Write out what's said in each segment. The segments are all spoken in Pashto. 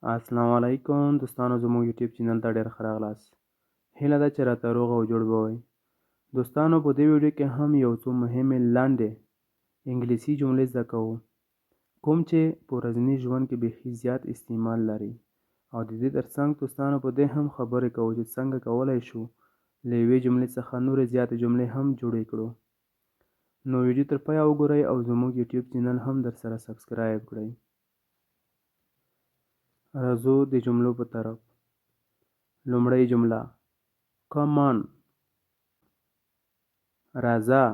السلام علیکم دوستانو، زموږ یوټیوب چینل ته ډېر ښه راغلاست. هیله ده چې راته روغ او جوړ به وئ. دوستانو، په دې ویډیو کې هم یو څو مهمې لنډې انګلیسي جملې زده کوو، کوم چې په ورځني ژوند کې بیخي زیات استعمال لري. او د دې ترڅنګ دوستانو په دې هم خبرې کوو چې څنګه کولی شو له یوې جملې څخه نورې زیاتې جملې هم جوړې کړو. نو ویډیو تر پایه وګورئ او زموږ یوټیوب چینل هم درسره سبسکرایب کړئ. راځو د جملو په طرف. لومړی جمله come on راځه.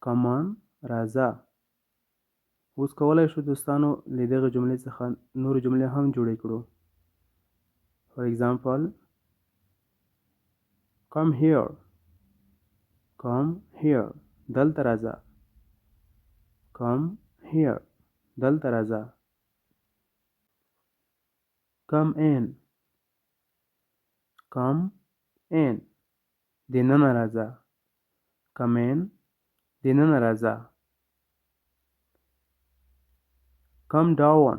come on راځه. اوس کولی شو دوستانو له دغه جملې څخه نورې جملې هم جوړې کړو. for example come here. come here دلته راځه. come here دلته راځه. come in. come in دننه راځه. come in دننه راځه. come down.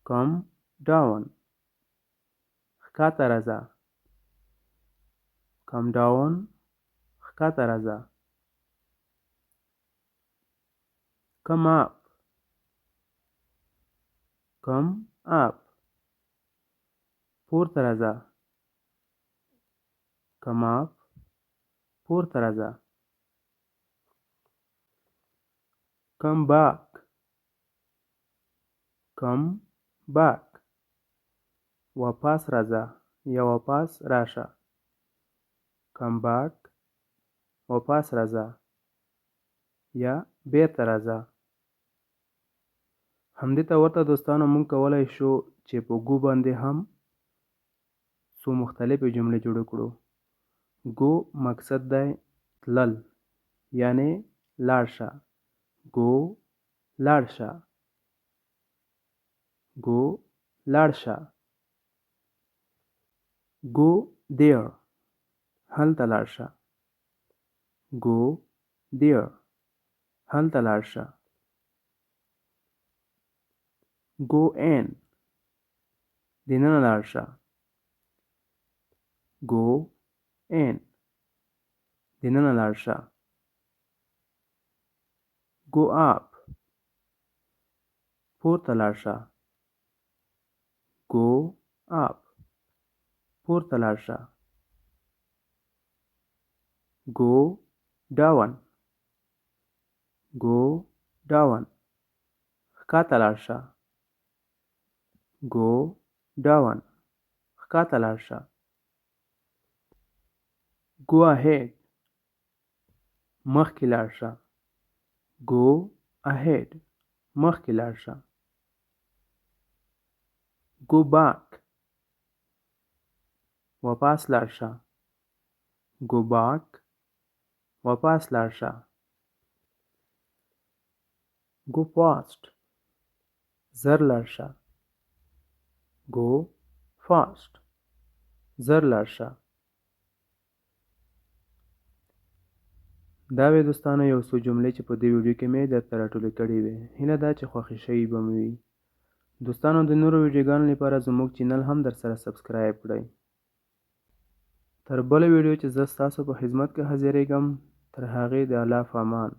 come down ښکته راځه. come down ښکته راځه. come up. come up پورته راځه. come up پورته راځه. come back. come back واپس راځه یا واپس راشه. come back واپس راځه یا بیرته راځه. همدې ته ورته دوستانو موږ کولی شو چې په ګو باندې هم څو مختلفې جملې جوړې کړو. ګو مقصد دی تلل، یعنی لاړ شه. ګو لاړ شه. ګو لاړ شه. ګو there هلته لاړ شه. ګو there هلته لاړ شه. go in دننه لاړ شه. go in دننه لاړ شه. go up پورته لاړ شه. go up پورته لاړ شه. go down. go down ښکته لاړ شه. go down ښکته لاړ شه. go ahead مخکې لاړ شه. go ahead مخکې لاړ شه. go back واپس لاړ شه. go back واپس لاړ شه. go fast زر لاړ شه. go fast زر لاړ شه. دا وې دوستانو یو څو جملې چې په دې ویډیو کې مې درته راټولې کړې وې. هیله ده چې خوښې شوي به مې وي. دوستانو، د نورو ویډیوګانو لپاره زموږ چینل هم درسره سبسکرایب کړئ. تر بله ویډیو چې زه ستاسو په خدمت کې حاضرېږم، تر هغې د الله په امان.